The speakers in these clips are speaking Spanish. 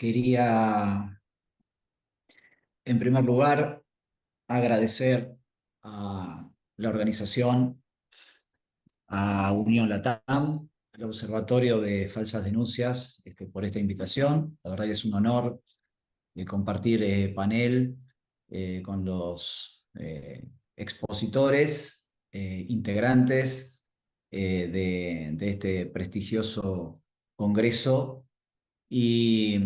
Quería, en primer lugar, agradecer a la organización, a Unión Latam, al Observatorio de Falsas Denuncias, por esta invitación. La verdad que es un honor compartir panel con los expositores, integrantes de este prestigioso congreso y,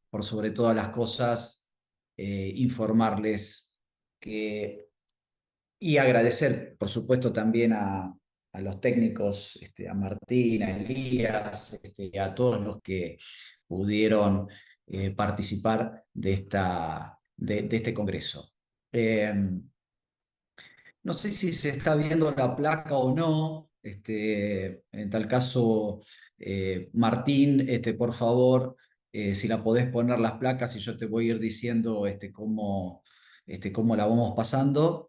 por sobre todas las cosas, informarles que, y agradecer, por supuesto, también a los técnicos, a Martín, a Elías, a todos los que pudieron participar de este congreso. No sé si se está viendo la placa o no. En tal caso, Martín, por favor, si la podés poner las placas y yo te voy a ir diciendo cómo la vamos pasando.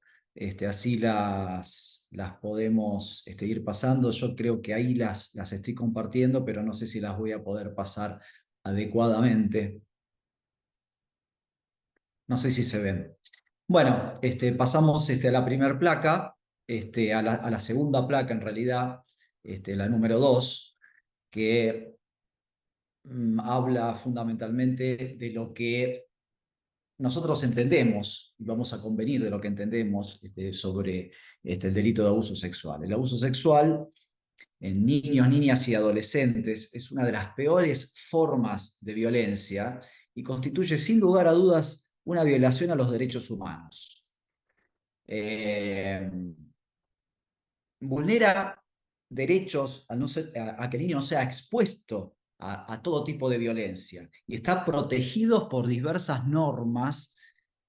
Así las podemos ir pasando. Yo creo que ahí las estoy compartiendo, pero no sé si las voy a poder pasar adecuadamente. No sé si se ven. Bueno, pasamos a la primera placa, a la segunda placa en realidad, la número 2, que habla fundamentalmente de lo que nosotros entendemos, y vamos a convenir de lo que entendemos sobre el delito de abuso sexual. El abuso sexual en niños, niñas y adolescentes es una de las peores formas de violencia y constituye sin lugar a dudas una violación a los derechos humanos. Vulnera derechos a que el niño no sea expuesto a todo tipo de violencia y está protegido por diversas normas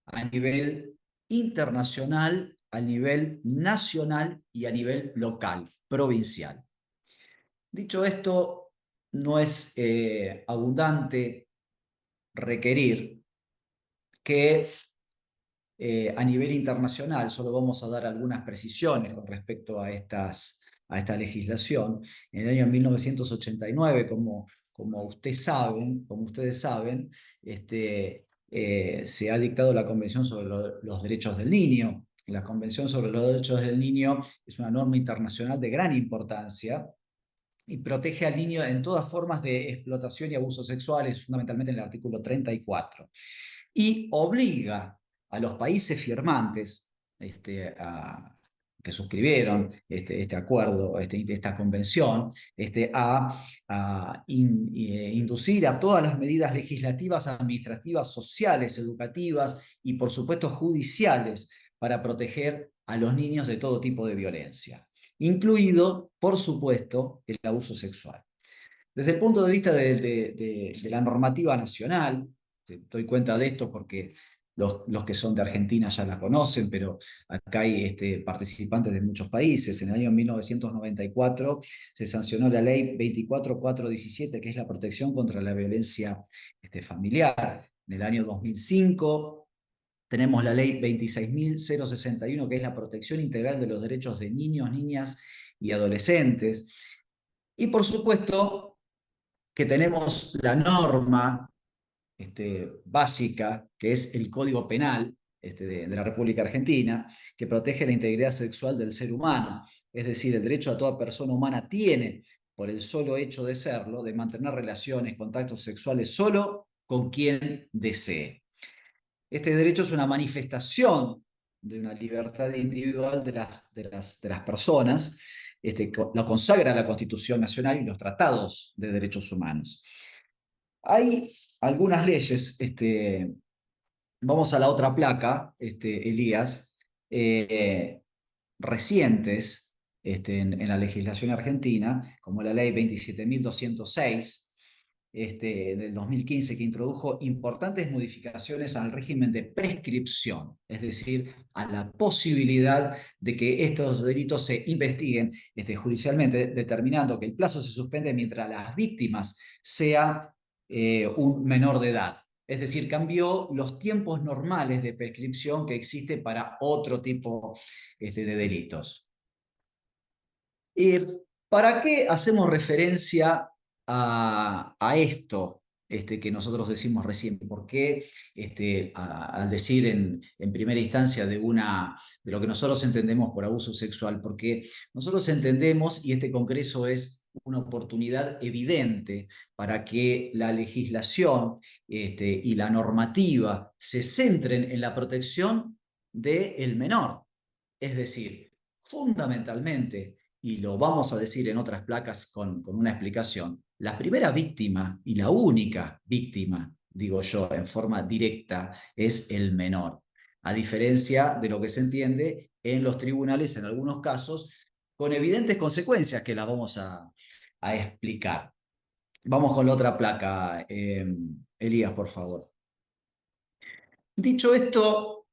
a nivel internacional, a nivel nacional y a nivel local, provincial. Dicho esto, no es abundante requerir que a nivel internacional, solo vamos a dar algunas precisiones con respecto a esta legislación. En el año 1989, como ustedes saben, se ha dictado la Convención sobre los Derechos del Niño. La Convención sobre los Derechos del Niño es una norma internacional de gran importancia y protege al niño en todas formas de explotación y abusos sexuales, fundamentalmente en el artículo 34. Y obliga a los países firmantes que suscribieron este acuerdo, esta convención, inducir a todas las medidas legislativas, administrativas, sociales, educativas y, por supuesto, judiciales para proteger a los niños de todo tipo de violencia, incluido, por supuesto, el abuso sexual. Desde el punto de vista de la normativa nacional, doy cuenta de esto porque los que son de Argentina ya la conocen, pero acá hay participantes de muchos países. En el año 1994 se sancionó la ley 24417, que es la protección contra la violencia familiar. En el año 2005 tenemos la ley 26.061, que es la protección integral de los derechos de niños, niñas y adolescentes. Y por supuesto que tenemos la norma básica, que es el Código Penal de la República Argentina, que protege la integridad sexual del ser humano. Es decir, el derecho a toda persona humana tiene, por el solo hecho de serlo, de mantener relaciones, contactos sexuales solo con quien desee. Este derecho es una manifestación de una libertad individual de las personas, lo consagra la Constitución Nacional y los tratados de derechos humanos. Hay algunas leyes, vamos a la otra placa, Elías, recientes en la legislación argentina, como la ley 27.206 del 2015, que introdujo importantes modificaciones al régimen de prescripción, es decir, a la posibilidad de que estos delitos se investiguen judicialmente, determinando que el plazo se suspende mientras las víctimas sean un menor de edad. Es decir, cambió los tiempos normales de prescripción que existe para otro tipo de delitos. ¿Para qué hacemos referencia a esto? que nosotros decimos recién. ¿Por qué al decir en primera instancia de lo que nosotros entendemos por abuso sexual? Porque nosotros entendemos, y este Congreso es una oportunidad evidente para que la legislación y la normativa se centren en la protección del menor. Es decir, fundamentalmente, y lo vamos a decir en otras placas con una explicación, la primera víctima y la única víctima, digo yo, en forma directa, es el menor. A diferencia de lo que se entiende en los tribunales en algunos casos, con evidentes consecuencias que las vamos a explicar. Vamos con la otra placa, Elías, por favor. Dicho esto,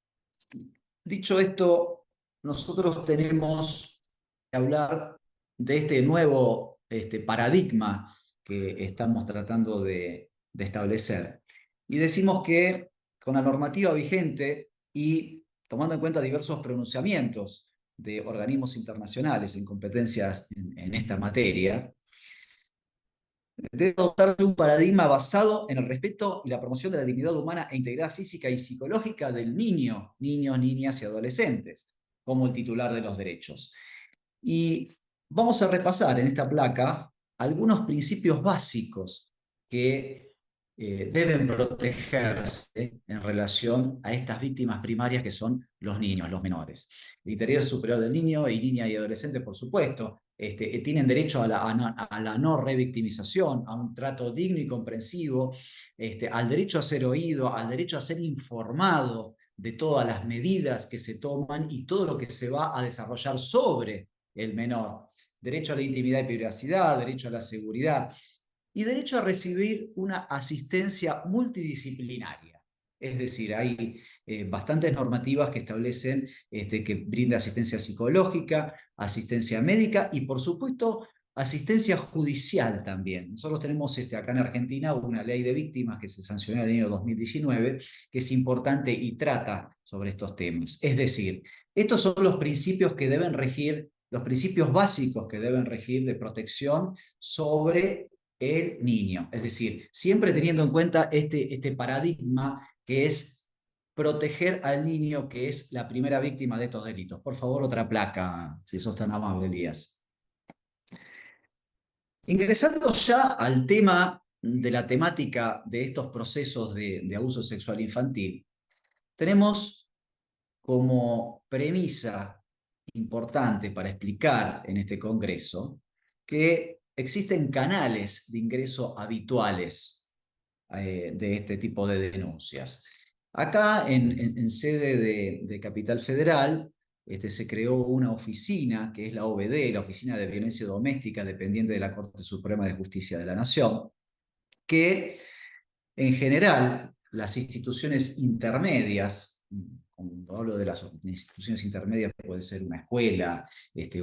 Dicho esto, nosotros tenemos que hablar de este nuevo paradigma que estamos tratando de establecer. Y decimos que con la normativa vigente y tomando en cuenta diversos pronunciamientos de organismos internacionales en competencias en esta materia, debe adoptarse un paradigma basado en el respeto y la promoción de la dignidad humana e integridad física y psicológica del niño, niños, niñas y adolescentes, como el titular de los derechos. Y vamos a repasar en esta placa algunos principios básicos que deben protegerse en relación a estas víctimas primarias que son los niños, los menores. El interés superior del niño y niña y adolescente, por supuesto, tienen derecho a la no revictimización, a un trato digno y comprensivo, al derecho a ser oído, al derecho a ser informado de todas las medidas que se toman y todo lo que se va a desarrollar sobre el menor. Derecho a la intimidad y privacidad, derecho a la seguridad y derecho a recibir una asistencia multidisciplinaria. Es decir, hay bastantes normativas que establecen que brinda asistencia psicológica, asistencia médica y, por supuesto, asistencia judicial también. Nosotros tenemos acá en Argentina una ley de víctimas que se sancionó en el año 2019, que es importante y trata sobre estos temas. Es decir, estos son los principios que deben regir, los principios básicos que deben regir de protección sobre el niño. Es decir, siempre teniendo en cuenta este paradigma que es proteger al niño, que es la primera víctima de estos delitos. Por favor, otra placa, si sos tan amable, Elías. Ingresando ya al tema de la temática de estos procesos de abuso sexual infantil, tenemos como premisa importante para explicar en este congreso que existen canales de ingreso habituales de este tipo de denuncias. Acá, en sede de Capital Federal, se creó una oficina, que es la OVD, la Oficina de Violencia Doméstica, dependiente de la Corte Suprema de Justicia de la Nación, que en general las instituciones intermedias, cuando hablo de las instituciones intermedias puede ser una escuela,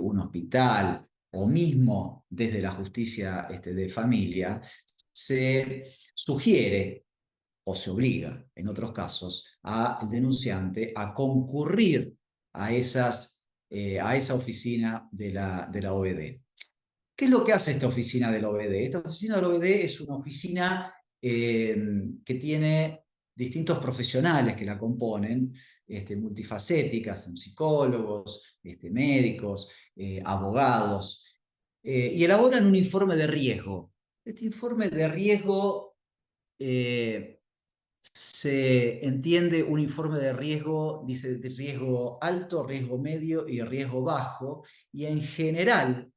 un hospital, o mismo desde la justicia de familia, se sugiere o se obliga, en otros casos, al denunciante a concurrir a esa oficina de la OVD. ¿Qué es lo que hace esta oficina del OBD? Esta oficina del OBD es una oficina que tiene distintos profesionales que la componen, multifacéticas, son psicólogos, médicos, abogados, y elaboran un informe de riesgo. Este informe de riesgo se entiende un informe de riesgo, dice de riesgo alto, riesgo medio y riesgo bajo, y en general,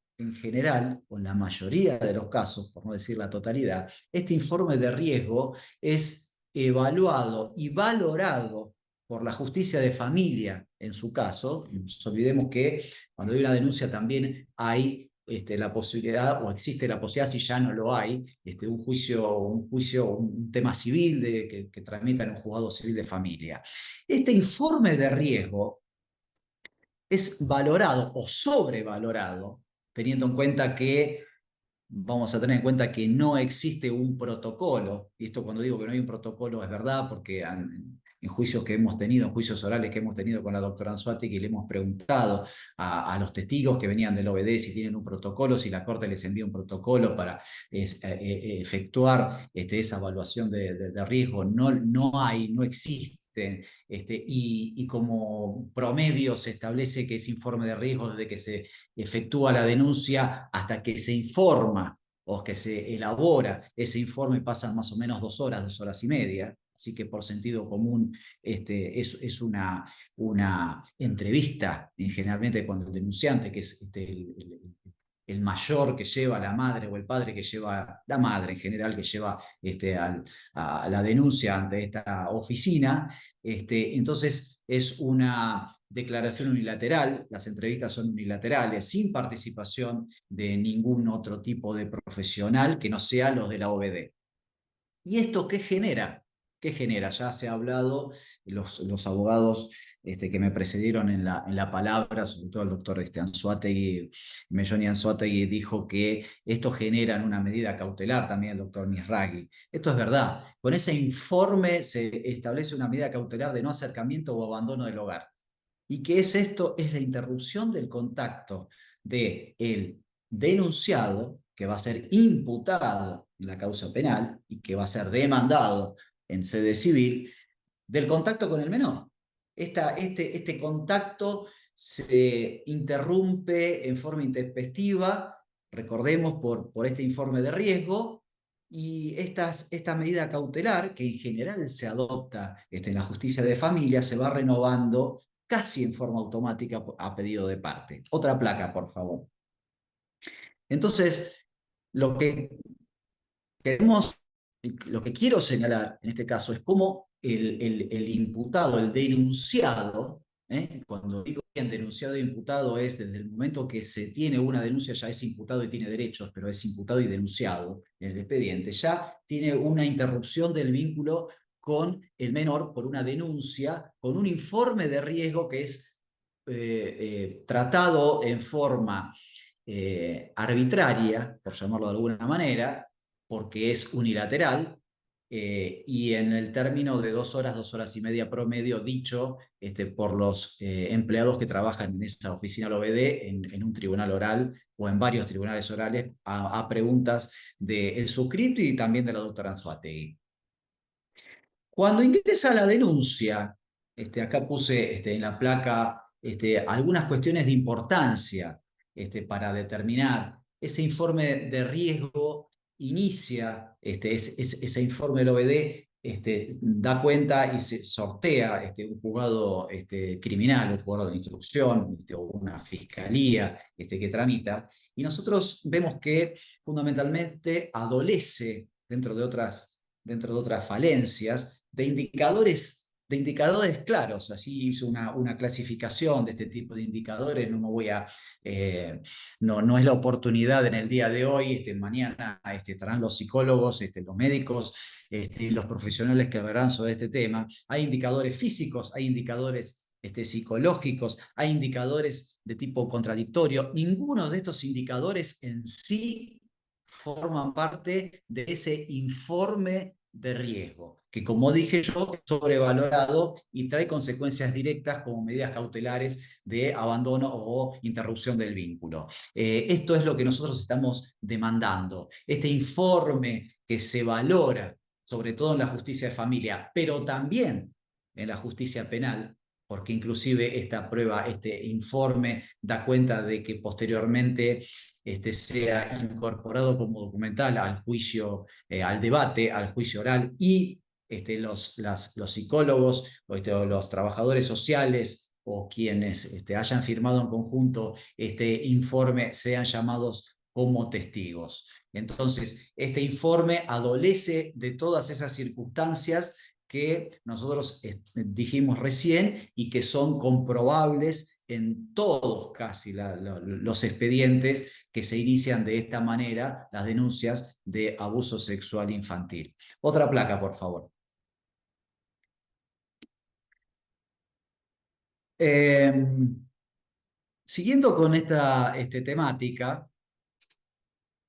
o en la mayoría de los casos, por no decir la totalidad, este informe de riesgo es evaluado y valorado por la justicia de familia en su caso. No nos olvidemos que cuando hay una denuncia también hay la posibilidad, o existe la posibilidad, si ya no lo hay, un tema civil que tramita en un juzgado civil de familia. Este informe de riesgo es valorado o sobrevalorado, teniendo en cuenta que vamos a tener en cuenta que no existe un protocolo, y esto cuando digo que no hay un protocolo es verdad, porque en juicios que hemos tenido, en juicios orales que hemos tenido con la doctora Anzoátegui, le hemos preguntado a los testigos que venían del OBD si tienen un protocolo, si la Corte les envía un protocolo para efectuar esa evaluación de riesgo. No, no hay, no existe. Y como promedio se establece que ese informe de riesgo desde que se efectúa la denuncia hasta que se informa o que se elabora ese informe pasan más o menos 2 horas y media. Así que por sentido común es una entrevista generalmente con el denunciante, que es el mayor que lleva, la madre o el padre que lleva, la madre en general que lleva a la denuncia ante esta oficina. Entonces es una declaración unilateral, las entrevistas son unilaterales, sin participación de ningún otro tipo de profesional que no sea los de la OBD. ¿Y esto qué genera? ¿Qué genera? Ya se ha hablado, los abogados que me precedieron en la palabra, sobre todo el doctor Anzoátegui, Melloni Anzoátegui, dijo que esto genera en una medida cautelar, también el doctor Misraghi. Esto es verdad. Con ese informe se establece una medida cautelar de no acercamiento o abandono del hogar. ¿Y qué es esto? Es la interrupción del contacto del denunciado, que va a ser imputado en la causa penal y que va a ser demandado en sede civil, del contacto con el menor. Este contacto se interrumpe en forma intempestiva, recordemos, por este informe de riesgo, y esta medida cautelar, que en general se adopta en la justicia de familia, se va renovando casi en forma automática a pedido de parte. Otra placa, por favor. Entonces, lo que queremos, lo que quiero señalar en este caso es cómo el imputado, el denunciado, cuando digo bien denunciado e imputado es desde el momento que se tiene una denuncia ya es imputado y tiene derechos, pero es imputado y denunciado en el expediente, ya tiene una interrupción del vínculo con el menor por una denuncia, con un informe de riesgo que es tratado en forma arbitraria, por llamarlo de alguna manera, porque es unilateral, y en el término de 2 horas y media promedio, dicho por los empleados que trabajan en esa oficina del OBD, en un tribunal oral o en varios tribunales orales, a preguntas del suscrito y también de la doctora Anzoátegui. Cuando ingresa la denuncia, acá puse en la placa algunas cuestiones de importancia para determinar. Ese informe de riesgo inicia, ese informe del OBD da cuenta y se sortea un juzgado criminal, un juzgado de instrucción o una fiscalía que tramita. Y nosotros vemos que fundamentalmente adolece, dentro de otras falencias, de indicadores claros. Así hizo una clasificación de este tipo de indicadores. No me voy a, no es la oportunidad en el día de hoy. Mañana estarán los psicólogos, los médicos, los profesionales que hablarán sobre este tema. Hay indicadores físicos, hay indicadores psicológicos, hay indicadores de tipo contradictorio. Ninguno de estos indicadores en sí forman parte de ese informe de riesgo, que como dije yo, es sobrevalorado y trae consecuencias directas como medidas cautelares de abandono o interrupción del vínculo. Esto es lo que nosotros estamos demandando. Este informe que se valora, sobre todo en la justicia de familia, pero también en la justicia penal, porque inclusive esta prueba, este informe da cuenta de que posteriormente sea incorporado como documental al juicio, al debate, al juicio oral, y los psicólogos o los trabajadores sociales o quienes hayan firmado en conjunto este informe sean llamados como testigos. Entonces, este informe adolece de todas esas circunstancias que nosotros dijimos recién y que son comprobables en todos casi los expedientes que se inician de esta manera, las denuncias de abuso sexual infantil. Otra placa, por favor. Eh, Siguiendo con esta temática,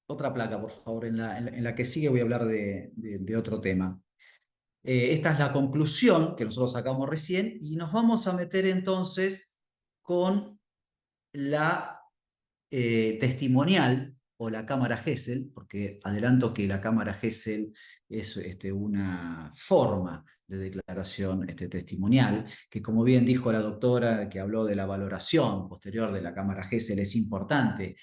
otra placa, por favor, en la que sigue voy a hablar de otro tema. esta es la conclusión que nosotros sacamos recién y nos vamos a meter entonces con la testimonial o la cámara Gesell, porque adelanto que la cámara Gesell es una forma de declaración testimonial, que como bien dijo la doctora que habló de la valoración posterior de la cámara Gesell, es importante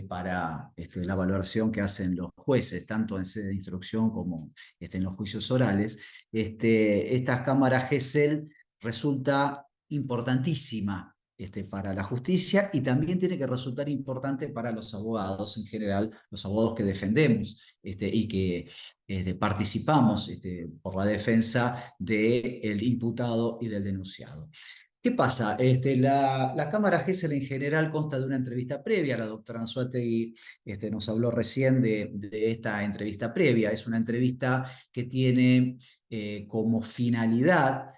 para la valoración que hacen los jueces, tanto en sede de instrucción como en los juicios orales. Esta cámara Gesell resulta importantísima para la justicia y también tiene que resultar importante para los abogados en general, los abogados que defendemos y que participamos por la defensa del imputado y del denunciado. ¿Qué pasa? La Cámara Gesell en general consta de una entrevista previa. La doctora Anzoátegui nos habló recién de esta entrevista previa. Es una entrevista que tiene como finalidad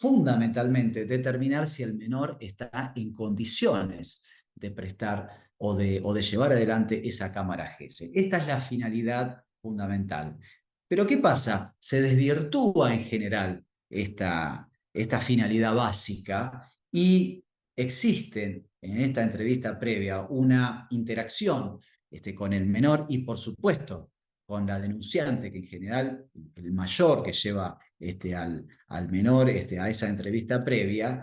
fundamentalmente determinar si el menor está en condiciones de prestar o de llevar adelante esa cámara Gesell. Esta es la finalidad fundamental. Pero ¿qué pasa? Se desvirtúa en general esta finalidad básica y existen en esta entrevista previa una interacción con el menor y por supuesto con la denunciante, que en general el mayor que lleva al menor a esa entrevista previa,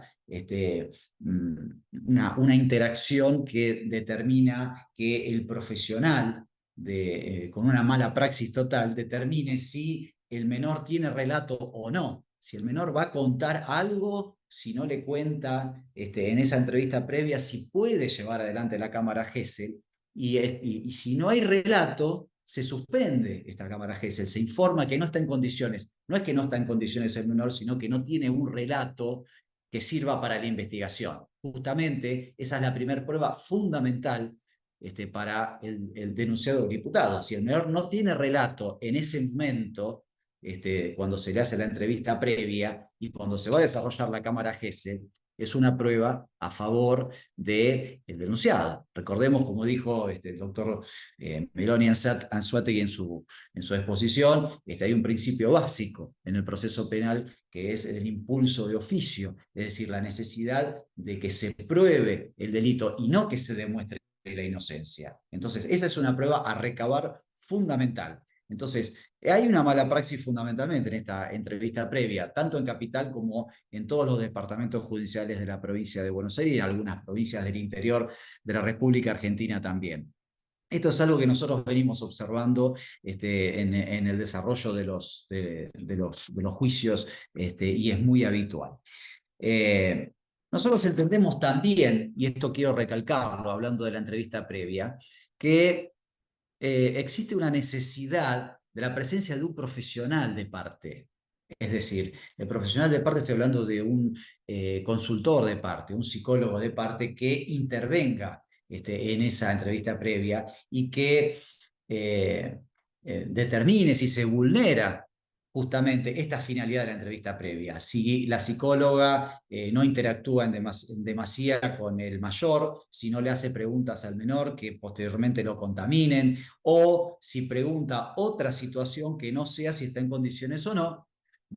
una interacción que determina que el profesional con una mala praxis total determine si el menor tiene relato o no, si el menor va a contar algo, si no le cuenta en esa entrevista previa, si puede llevar adelante la cámara Gesell, y si no hay relato, se suspende esta cámara Gesell, se informa que no está en condiciones. No es que no está en condiciones el menor, sino que no tiene un relato que sirva para la investigación. Justamente esa es la primera prueba fundamental para el denunciado o el imputado. Si el menor no tiene relato en ese momento, cuando se le hace la entrevista previa y cuando se va a desarrollar la cámara Gesell, es una prueba a favor del denunciado. Recordemos, como dijo el doctor Meloni Anzoátegui en su exposición, hay un principio básico en el proceso penal que es el impulso de oficio, es decir, la necesidad de que se pruebe el delito y no que se demuestre la inocencia. Entonces, esa es una prueba a recabar fundamental. Entonces, hay una mala praxis fundamentalmente en esta entrevista previa, tanto en Capital como en todos los departamentos judiciales de la provincia de Buenos Aires y en algunas provincias del interior de la República Argentina también. Esto es algo que nosotros venimos observando en el desarrollo de los juicios y es muy habitual. Nosotros entendemos también, y esto quiero recalcarlo hablando de la entrevista previa, que existe una necesidad de la presencia de un profesional de parte. Es decir, el profesional de parte, estoy hablando de un consultor de parte, un psicólogo de parte que intervenga en esa entrevista previa y que determine si se vulnera justamente esta finalidad de la entrevista previa. Si la psicóloga no interactúa en demasía con el mayor, si no le hace preguntas al menor que posteriormente lo contaminen, o si pregunta otra situación que no sea si está en condiciones o no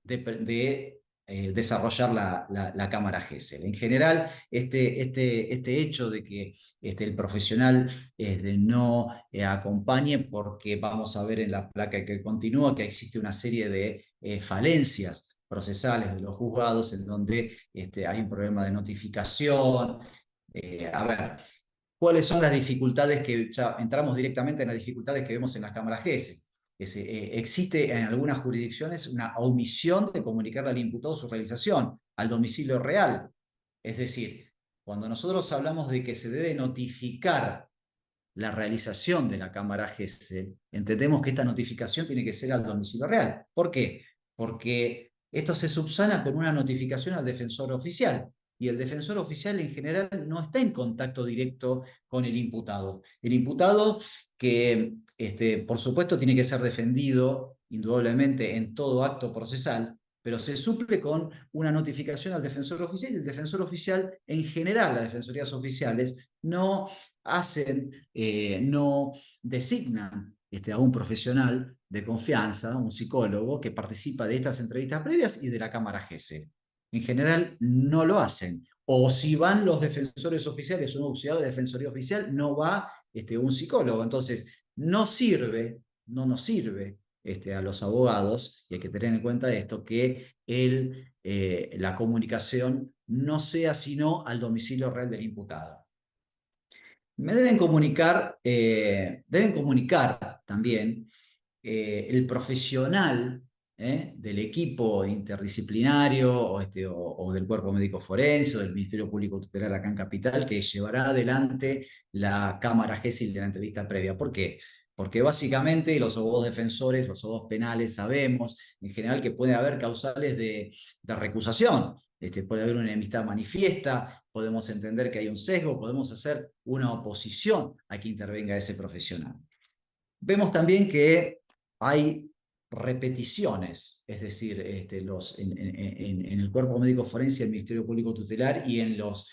de desarrollar la cámara Gesell. En general, este hecho de que el profesional no acompañe, porque vamos a ver en la placa que continúa que existe una serie de falencias procesales de los juzgados en donde hay un problema de notificación. A ver, ¿cuáles son las dificultades que ya entramos directamente en las dificultades que vemos en las cámaras Gesell? Existe en algunas jurisdicciones una omisión de comunicarle al imputado su realización al domicilio real. Es decir, cuando nosotros hablamos de que se debe notificar la realización de la cámara Gesell, entendemos que esta notificación tiene que ser al domicilio real. ¿Por qué? Porque esto se subsana con una notificación al defensor oficial. Y el defensor oficial en general no está en contacto directo con el imputado. El imputado que, por supuesto, tiene que ser defendido indudablemente en todo acto procesal, pero se suple con una notificación al defensor oficial y el defensor oficial, en general, las defensorías oficiales, no designan a un profesional de confianza, un psicólogo, que participa de estas entrevistas previas y de la cámara GESEL. En general no lo hacen. O si van los defensores oficiales, un auxiliar de defensoría oficial, no va un psicólogo. Entonces, no sirve, no nos sirve a los abogados, y hay que tener en cuenta esto, que la comunicación no sea sino al domicilio real del imputado. Me deben comunicar también el profesional del equipo interdisciplinario o del cuerpo médico forense o del Ministerio Público Tutelar acá en Capital, que llevará adelante la Cámara GESIL de la entrevista previa. ¿Por qué? Porque básicamente los abogados defensores, los abogados penales, sabemos en general que puede haber causales de recusación. Puede haber una enemistad manifiesta, podemos entender que hay un sesgo, podemos hacer una oposición a que intervenga ese profesional. Vemos también que hay repeticiones, es decir, en el cuerpo médico forense, el Ministerio Público Tutelar y en los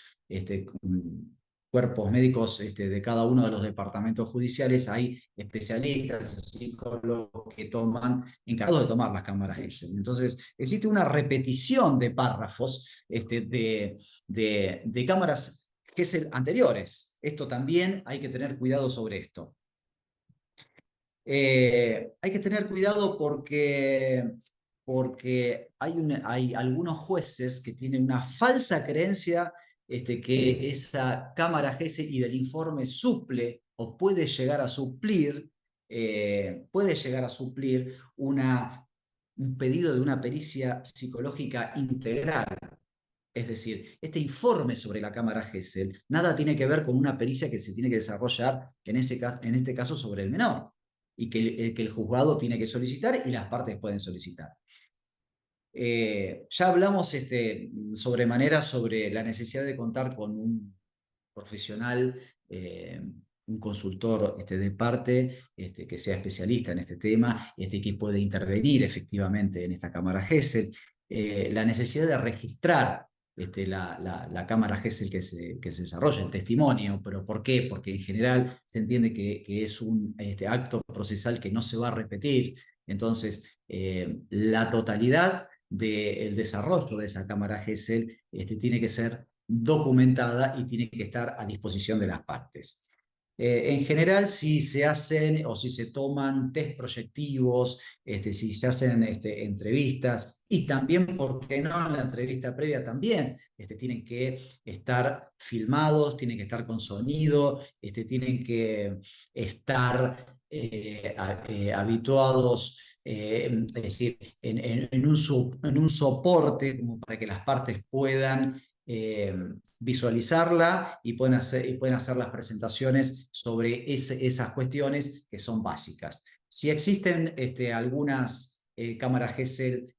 cuerpos médicos de cada uno de los departamentos judiciales hay especialistas, psicólogos que toman, encargados de tomar las cámaras Excel. Entonces, existe una repetición de párrafos de cámaras GESEL anteriores. Esto también hay que tener cuidado sobre esto. Hay que tener cuidado porque hay algunos jueces que tienen una falsa creencia que esa cámara GESEL y del informe suple o puede llegar a suplir un pedido de una pericia psicológica integral. Es decir, este informe sobre la cámara GESEL nada tiene que ver con una pericia que se tiene que desarrollar, en este caso sobre el menor, y que el juzgado tiene que solicitar y las partes pueden solicitar. Ya hablamos sobremanera sobre la necesidad de contar con un profesional, un consultor de parte que sea especialista en este tema, que puede intervenir efectivamente en esta cámara GESEL, la necesidad de registrar la cámara GESEL que se desarrolla, el testimonio. ¿Pero por qué? Porque en general se entiende que es un acto procesal que no se va a repetir. Entonces, la totalidad del desarrollo de esa cámara GESEL tiene que ser documentada y tiene que estar a disposición de las partes. En general, si se hacen o si se toman test proyectivos, si se hacen entrevistas, y también, ¿por qué no? En la entrevista previa también tienen que estar filmados, tienen que estar con sonido, tienen que estar habituados, es decir, en un soporte como para que las partes puedan visualizarla y pueden hacer las presentaciones sobre esas cuestiones que son básicas. Si existen algunas cámaras GESEL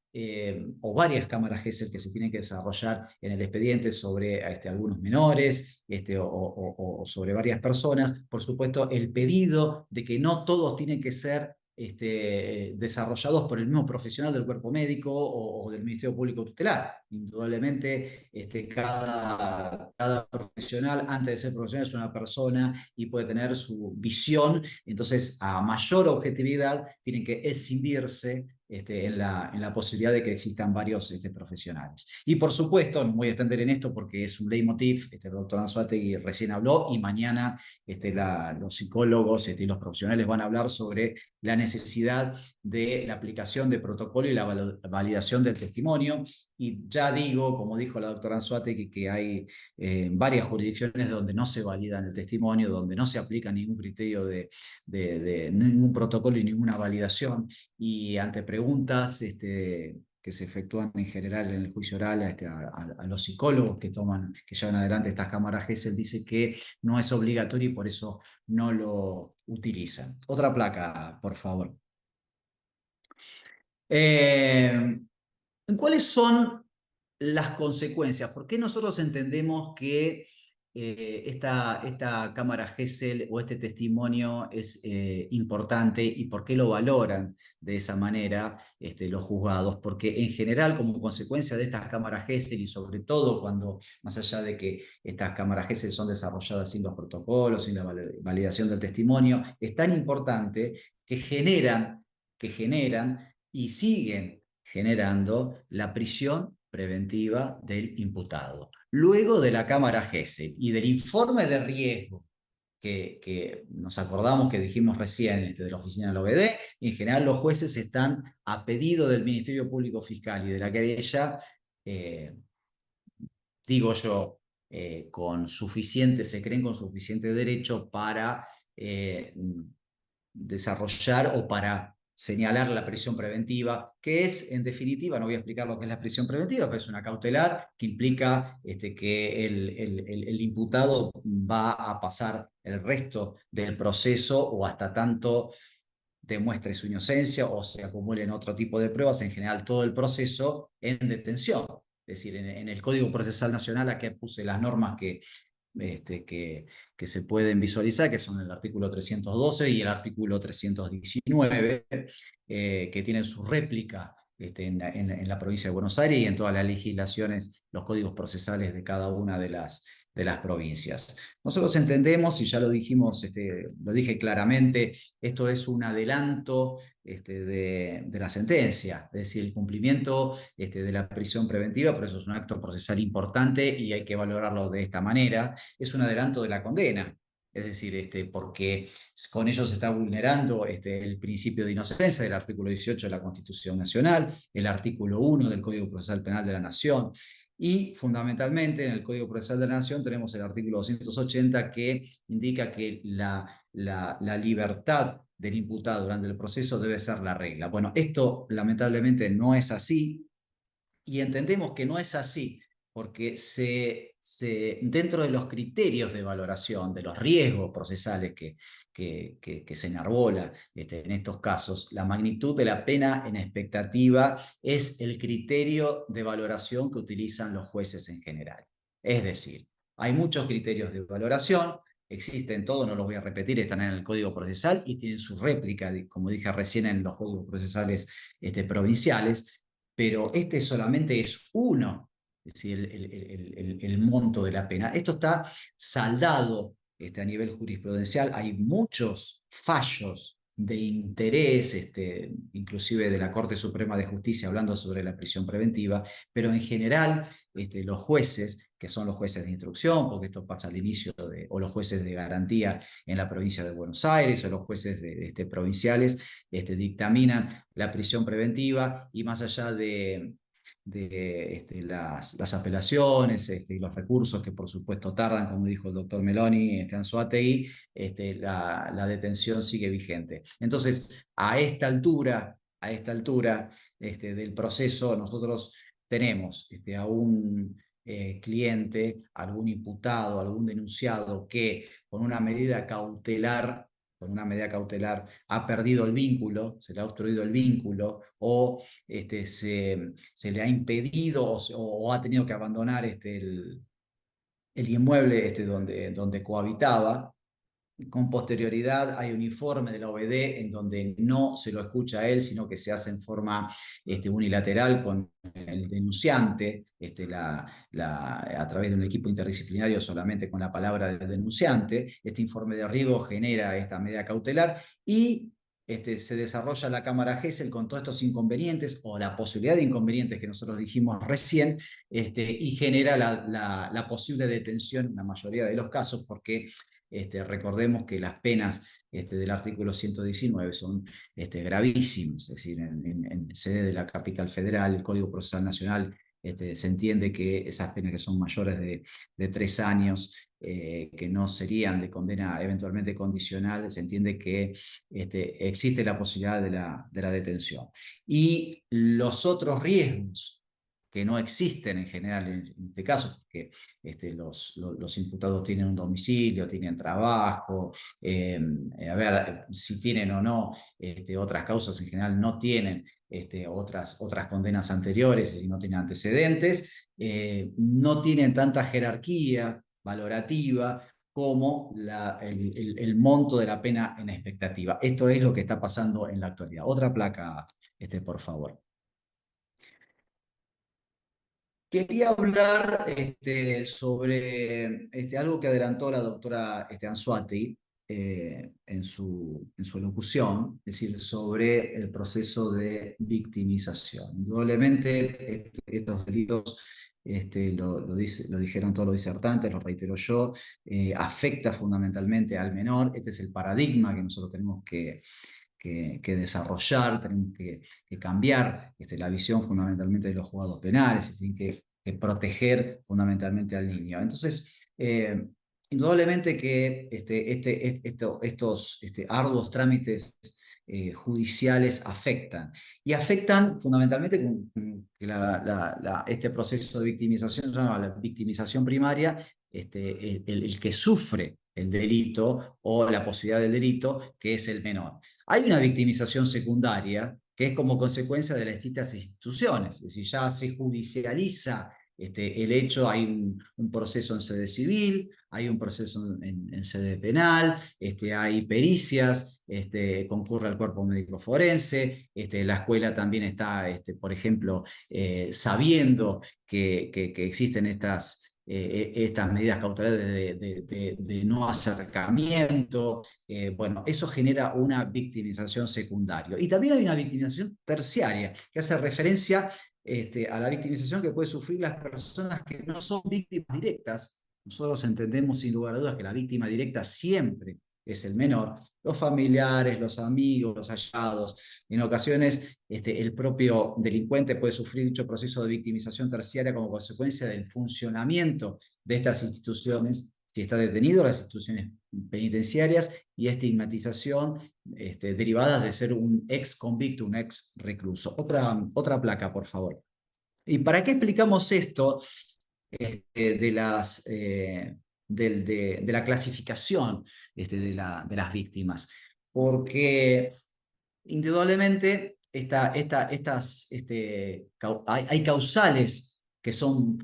o varias cámaras GESEL que se tienen que desarrollar en el expediente sobre algunos menores o sobre varias personas, por supuesto, el pedido de que no todos tienen que ser desarrollados por el mismo profesional del cuerpo médico o del Ministerio Público Tutelar. Indudablemente, cada profesional, antes de ser profesional, es una persona y puede tener su visión. Entonces, a mayor objetividad, tienen que escindirse en la posibilidad de que existan varios profesionales. Y por supuesto, no voy a extender en esto porque es un leitmotiv, el doctor Anzoátegui recién habló, y mañana los psicólogos y los profesionales van a hablar sobre la necesidad de la aplicación de protocolo y la validación del testimonio. Y ya digo, como dijo la doctora Anzoátegui, que hay varias jurisdicciones donde no se valida el testimonio, donde no se aplica ningún criterio de ningún protocolo y ninguna validación, y ante preguntas que se efectúan en general en el juicio oral a los psicólogos que llevan adelante estas cámaras GESEL, dice que no es obligatorio y por eso no lo utilizan. Otra placa, por favor. ¿Cuáles son las consecuencias? ¿Por qué nosotros entendemos que esta cámara Gesell o este testimonio es importante y por qué lo valoran de esa manera los juzgados? Porque en general, como consecuencia de estas cámaras Gesell y sobre todo cuando, más allá de que estas cámaras Gesell son desarrolladas sin los protocolos, sin la validación del testimonio, es tan importante que generan y siguen generando la prisión preventiva del imputado. Luego de la cámara Gesell y del informe de riesgo que nos acordamos que dijimos recién de la oficina del OBD, en general los jueces están a pedido del Ministerio Público Fiscal y de la querella, eh, digo yo, se creen con suficiente derecho para desarrollar o para señalar la prisión preventiva, que es, en definitiva, no voy a explicar lo que es la prisión preventiva, pero es una cautelar que implica que el imputado va a pasar el resto del proceso o hasta tanto demuestre su inocencia o se acumulen otro tipo de pruebas, en general todo el proceso en detención. Es decir, en el Código Procesal Nacional, aquí puse las normas este, que, que se pueden visualizar, que son el artículo 312 y el artículo 319, que tienen su réplica en la provincia de Buenos Aires y en todas las legislaciones, los códigos procesales de cada una de las provincias. Nosotros entendemos, y ya lo dijimos, lo dije claramente, esto es un adelanto de la sentencia, es decir, el cumplimiento de la prisión preventiva, por eso es un acto procesal importante y hay que valorarlo de esta manera, es un adelanto de la condena. Es decir, porque con ello se está vulnerando el principio de inocencia del artículo 18 de la Constitución Nacional, el artículo 1 del Código Procesal Penal de la Nación, y fundamentalmente en el Código Procesal de la Nación tenemos el artículo 280 que indica que la libertad del imputado durante el proceso debe ser la regla. Bueno, esto lamentablemente no es así y entendemos que no es así porque dentro de los criterios de valoración de los riesgos procesales que se enarbola en estos casos, la magnitud de la pena en expectativa es el criterio de valoración que utilizan los jueces en general. Es decir, hay muchos criterios de valoración, existen todos, no los voy a repetir, están en el Código Procesal y tienen su réplica, como dije recién, en los códigos procesales provinciales, pero este solamente es uno, es decir, el monto de la pena. Esto está saldado a nivel jurisprudencial, hay muchos fallos de interés, inclusive de la Corte Suprema de Justicia hablando sobre la prisión preventiva, pero en general los jueces, que son los jueces de instrucción, porque esto pasa al inicio, o los jueces de garantía en la provincia de Buenos Aires, o los jueces provinciales, dictaminan la prisión preventiva y más allá de las apelaciones y los recursos que por supuesto tardan, como dijo el doctor Meloni, Anzoátegui, la detención sigue vigente. Entonces, a esta altura del proceso, nosotros tenemos a un cliente, algún imputado, algún denunciado que con una medida cautelar ha perdido el vínculo, se le ha obstruido el vínculo o se le ha impedido o ha tenido que abandonar el inmueble donde cohabitaba. Con posterioridad hay un informe de la OBD en donde no se lo escucha a él, sino que se hace en forma unilateral con el denunciante, a través de un equipo interdisciplinario solamente con la palabra del denunciante. Este informe de riesgo genera esta medida cautelar y se desarrolla la cámara Gesell con todos estos inconvenientes o la posibilidad de inconvenientes que nosotros dijimos recién, y genera la posible detención en la mayoría de los casos porque recordemos que las penas del artículo 119 son gravísimas, es decir, en sede de la capital federal, el Código Procesal Nacional, se entiende que esas penas que son mayores de 3 años, que no serían de condena eventualmente condicional, se entiende que existe la posibilidad de la detención. Y los otros riesgos que no existen en general en este caso, porque los imputados tienen un domicilio, tienen trabajo, a ver si tienen o no otras causas, en general no tienen otras condenas anteriores y no tienen antecedentes, no tienen tanta jerarquía, valorativa como el monto de la pena en expectativa. Esto es lo que está pasando en la actualidad. Otra placa, por favor. Quería hablar sobre algo que adelantó la doctora Anzuategui en su locución, es decir, sobre el proceso de victimización. Indudablemente, estos delitos, lo dijeron todos los disertantes, lo reitero yo, afecta fundamentalmente al menor. Este es el paradigma que nosotros tenemos que desarrollar, tenemos que cambiar la visión fundamentalmente de los juzgados penales, y tienen que proteger fundamentalmente al niño. Entonces, indudablemente que estos arduos trámites judiciales afectan, y afectan fundamentalmente este proceso de victimización, se llama la victimización primaria, el que sufre el delito o la posibilidad del delito, que es el menor. Hay una victimización secundaria que es como consecuencia de las distintas instituciones, es decir, ya se judicializa el hecho, hay un proceso en sede civil, hay un proceso en sede penal, hay pericias, concurre al cuerpo médico forense, la escuela también está, por ejemplo, sabiendo que existen estas medidas cautelares de no acercamiento. Bueno, eso genera una victimización secundaria. Y también hay una victimización terciaria, que hace referencia a la victimización que pueden sufrir las personas que no son víctimas directas. Nosotros entendemos sin lugar a dudas que la víctima directa siempre es el menor, los familiares, los amigos, los allegados. En ocasiones, el propio delincuente puede sufrir dicho proceso de victimización terciaria como consecuencia del funcionamiento de estas instituciones, si está detenido, las instituciones penitenciarias, y estigmatización derivadas de ser un ex convicto, un ex recluso. Otra placa, por favor. ¿Y para qué explicamos esto de la clasificación de las víctimas? Porque indudablemente hay causales que son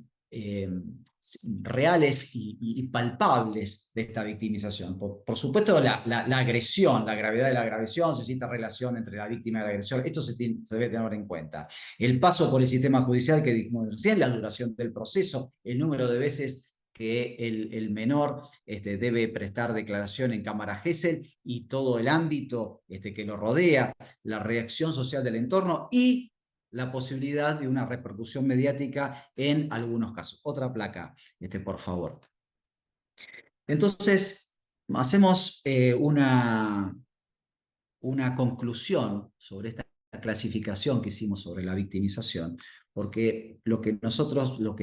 reales y palpables de esta victimización. Por supuesto, la agresión, la gravedad de la agresión, se cita relación entre la víctima y la agresión, esto se debe tener en cuenta. El paso por el sistema judicial que dijimos recién, la duración del proceso, el número de veces que el menor debe prestar declaración en cámara Gesell, y todo el ámbito que lo rodea, la reacción social del entorno y la posibilidad de una repercusión mediática en algunos casos. Otra placa, por favor. Entonces, hacemos una conclusión sobre esta clasificación que hicimos sobre la victimización, porque lo que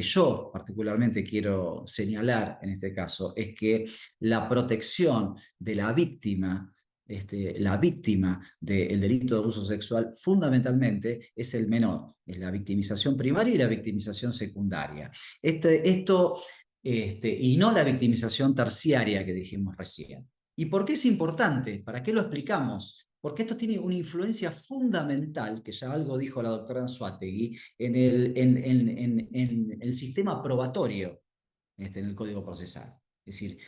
yo particularmente quiero señalar en este caso es que la protección de la víctima del delito de abuso sexual fundamentalmente es el menor, es la victimización primaria y la victimización secundaria. Y no la victimización terciaria que dijimos recién. ¿Y por qué es importante? ¿Para qué lo explicamos? Porque esto tiene una influencia fundamental, que ya algo dijo la doctora Anzuategui, en el sistema probatorio, en el Código Procesal. Es decir,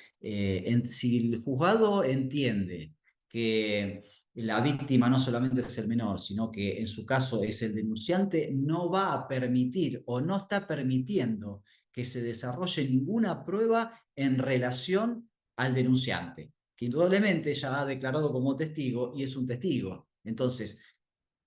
si el juzgado entiende que la víctima no solamente es el menor, sino que en su caso es el denunciante, no va a permitir o no está permitiendo que se desarrolle ninguna prueba en relación al denunciante, que indudablemente ya ha declarado como testigo y es un testigo. Entonces,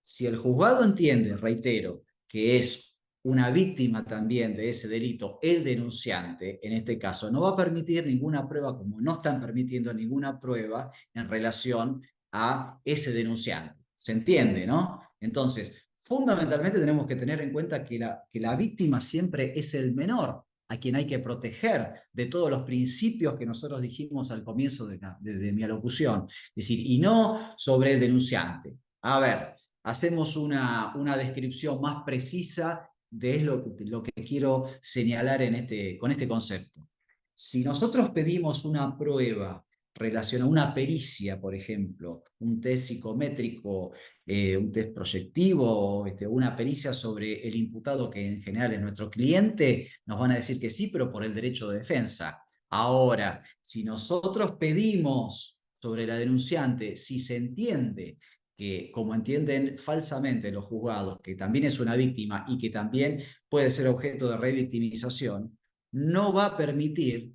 si el juzgado entiende, reitero, que es una víctima también de ese delito, el denunciante, en este caso, no va a permitir ninguna prueba, como no están permitiendo ninguna prueba en relación a ese denunciante. ¿Se entiende, no? Entonces, fundamentalmente tenemos que tener en cuenta que la víctima siempre es el menor, a quien hay que proteger de todos los principios que nosotros dijimos al comienzo de mi alocución. Es decir, y no sobre el denunciante. A ver, hacemos una descripción más precisa de lo que quiero señalar con este concepto. Si nosotros pedimos una prueba relacionada, una pericia, por ejemplo, un test psicométrico, un test proyectivo, una pericia sobre el imputado, que en general es nuestro cliente, nos van a decir que sí, pero por el derecho de defensa. Ahora, si nosotros pedimos sobre la denunciante, si se entiende que, como entienden falsamente los juzgados, que también es una víctima y que también puede ser objeto de revictimización, no va a permitir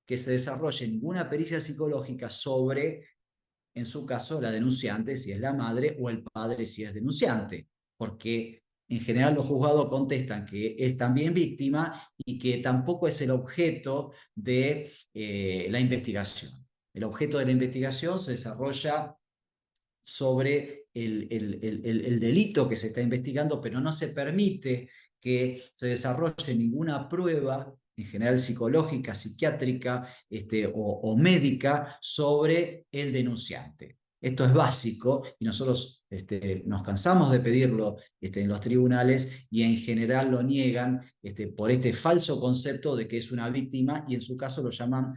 que se desarrolle ninguna pericia psicológica sobre, en su caso, la denunciante, si es la madre, o el padre, si es denunciante, porque en general los juzgados contestan que es también víctima y que tampoco es el objeto de la investigación. El objeto de la investigación se desarrolla sobre el delito que se está investigando, pero no se permite que se desarrolle ninguna prueba, en general psicológica, psiquiátrica o médica, sobre el denunciante. Esto es básico y nosotros nos cansamos de pedirlo en los tribunales y en general lo niegan por este falso concepto de que es una víctima y en su caso lo llaman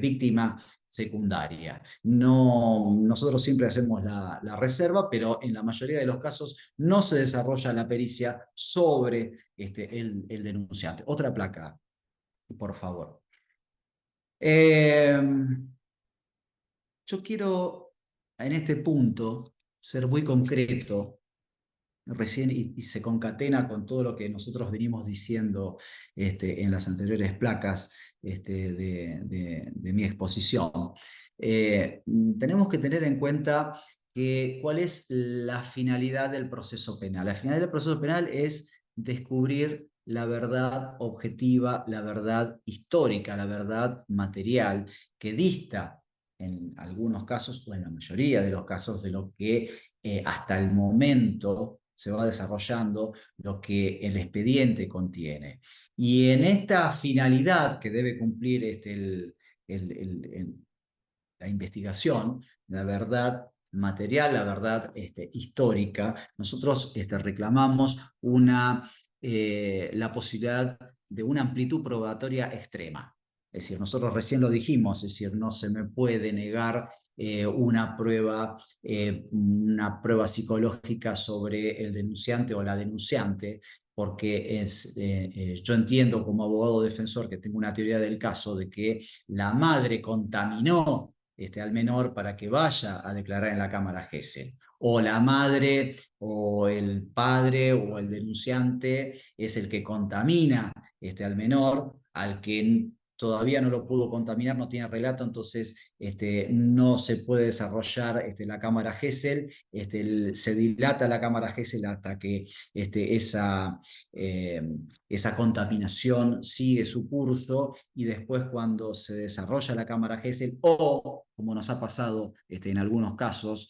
víctima secundaria. No, nosotros siempre hacemos la reserva, pero en la mayoría de los casos no se desarrolla la pericia sobre el denunciante. Otra placa, por favor. Yo quiero en este punto ser muy concreto recién y se concatena con todo lo que nosotros venimos diciendo en las anteriores placas de mi exposición. Tenemos que tener en cuenta cuál es la finalidad del proceso penal. La finalidad del proceso penal es descubrir la verdad objetiva, la verdad histórica, la verdad material, que dista en algunos casos, o en la mayoría de los casos, de lo que hasta el momento se va desarrollando, lo que el expediente contiene. Y en esta finalidad que debe cumplir la investigación, la verdad material, la verdad histórica, nosotros reclamamos la posibilidad de una amplitud probatoria extrema. Es decir, nosotros recién lo dijimos, es decir, no se me puede negar una prueba psicológica sobre el denunciante o la denunciante, porque yo entiendo como abogado defensor que tengo una teoría del caso de que la madre contaminó al menor para que vaya a declarar en la Cámara Gesell. O la madre, o el padre, o el denunciante es el que contamina al menor, al que todavía no lo pudo contaminar, no tiene relato, entonces no se puede desarrollar la Cámara Gesell, se dilata la Cámara Gesell hasta que eh, esa contaminación sigue su curso y después cuando se desarrolla la cámara Gesell o, como nos ha pasado en algunos casos,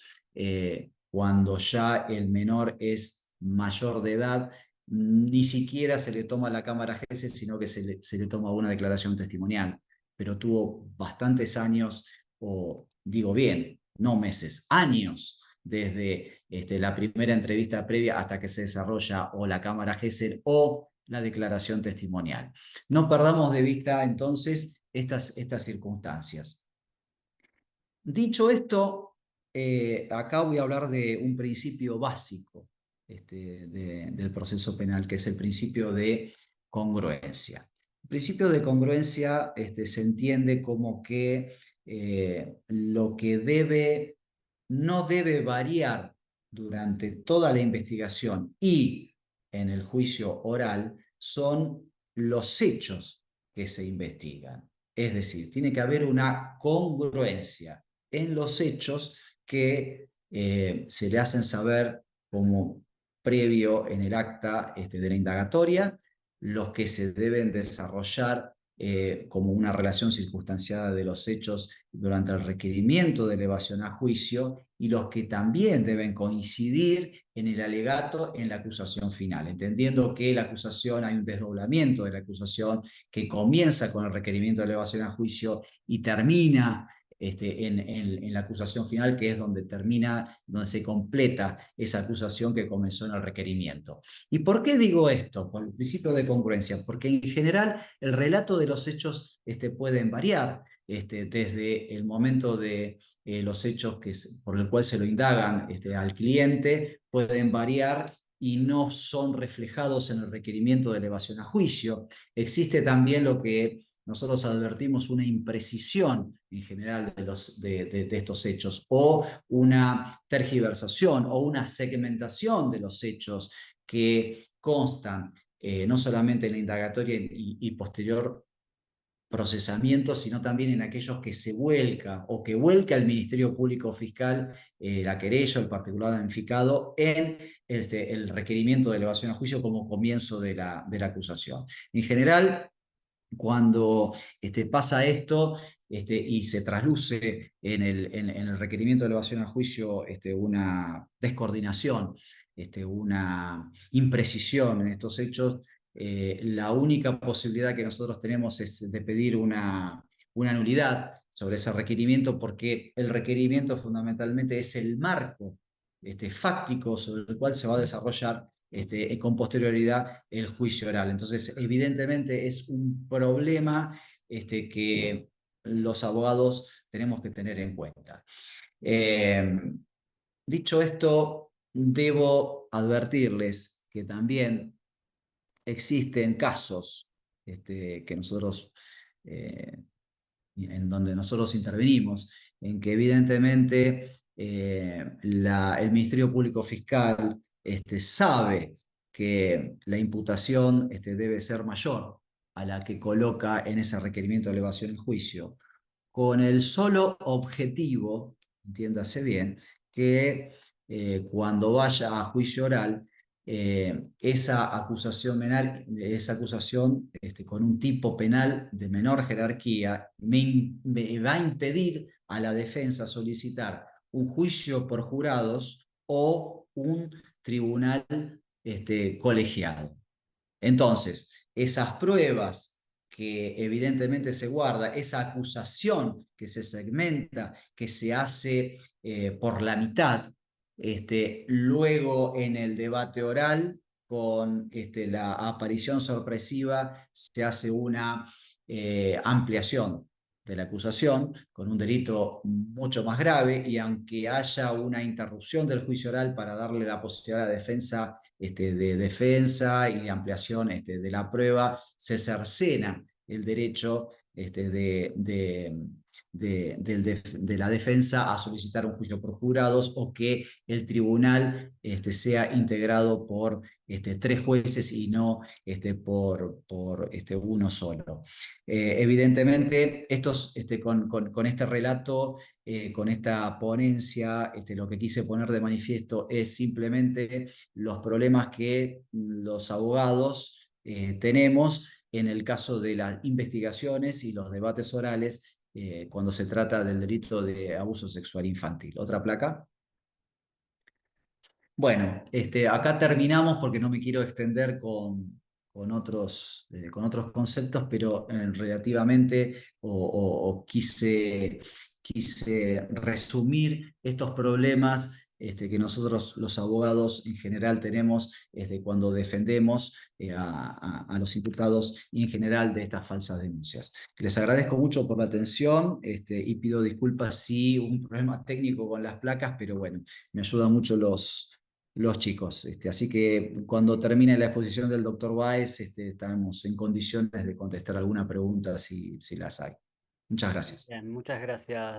cuando ya el menor es mayor de edad, ni siquiera se le toma la cámara Gesell, sino que se le toma una declaración testimonial, pero tuvo bastantes años, o digo bien, no meses, años desde la primera entrevista previa hasta que se desarrolla o la cámara Gesell o la declaración testimonial. No perdamos de vista entonces estas circunstancias. Dicho esto, acá voy a hablar de un principio básico del proceso penal, que es el principio de congruencia. El principio de congruencia se entiende como que lo que no debe variar durante toda la investigación y en el juicio oral son los hechos que se investigan. Es decir, tiene que haber una congruencia en los hechos que se le hacen saber como previo en el acta de la indagatoria, los que se deben desarrollar como una relación circunstanciada de los hechos durante el requerimiento de elevación a juicio y los que también deben coincidir en el alegato en la acusación final, entendiendo que la acusación, hay un desdoblamiento de la acusación que comienza con el requerimiento de elevación a juicio y termina en la acusación final, que es donde donde se completa esa acusación que comenzó en el requerimiento. ¿Y por qué digo esto? Por el principio de congruencia, porque en general el relato de los hechos pueden variar desde el momento de los hechos por el cual se lo indagan al cliente, pueden variar y no son reflejados en el requerimiento de elevación a juicio. Existe también lo que nosotros advertimos una imprecisión en general de estos hechos, o una tergiversación o una segmentación de los hechos que constan no solamente en la indagatoria y posterior procesamiento, sino también en aquellos que se vuelca o que vuelca el Ministerio Público Fiscal, la querella o el particular damnificado en el requerimiento de elevación a juicio como comienzo de la acusación. En general, cuando pasa esto y se trasluce en el requerimiento de elevación a juicio una descoordinación, una imprecisión en estos hechos, la única posibilidad que nosotros tenemos es de pedir una nulidad sobre ese requerimiento, porque el requerimiento fundamentalmente es el marco fáctico sobre el cual se va a desarrollar con posterioridad el juicio oral. Entonces, evidentemente es un problema que los abogados tenemos que tener en cuenta. Dicho esto, debo advertirles que también existen casos que nosotros, en donde nosotros intervenimos, en que evidentemente el Ministerio Público Fiscal sabe que la imputación debe ser mayor a la que coloca en ese requerimiento de elevación en juicio, con el solo objetivo, entiéndase bien, que cuando vaya a juicio oral, esa acusación penal, esa acusación con un tipo penal de menor jerarquía, me va a impedir a la defensa solicitar un juicio por jurados o un tribunal colegiado. Entonces, esas pruebas que evidentemente se guarda, esa acusación que se segmenta, que se hace por la mitad, luego en el debate oral, con la aparición sorpresiva, se hace una ampliación de la acusación con un delito mucho más grave, y aunque haya una interrupción del juicio oral para darle la posibilidad a la defensa de defensa y de ampliación de la prueba, se cercena el derecho de la defensa a solicitar un juicio por jurados, o que el tribunal sea integrado por 3 jueces y no por uno solo. Evidentemente, con este relato, con esta ponencia, lo que quise poner de manifiesto es simplemente los problemas que los abogados tenemos en el caso de las investigaciones y los debates orales cuando se trata del delito de abuso sexual infantil. ¿Otra placa? Bueno, acá terminamos porque no me quiero extender con otros conceptos, pero relativamente o quise resumir estos problemas que nosotros los abogados en general tenemos cuando defendemos a los imputados y en general de estas falsas denuncias. Les agradezco mucho por la atención y pido disculpas si hubo un problema técnico con las placas, pero bueno, me ayudan mucho los chicos. Así que cuando termine la exposición del doctor Báez, estamos en condiciones de contestar alguna pregunta si las hay. Muchas gracias. Bien, muchas gracias.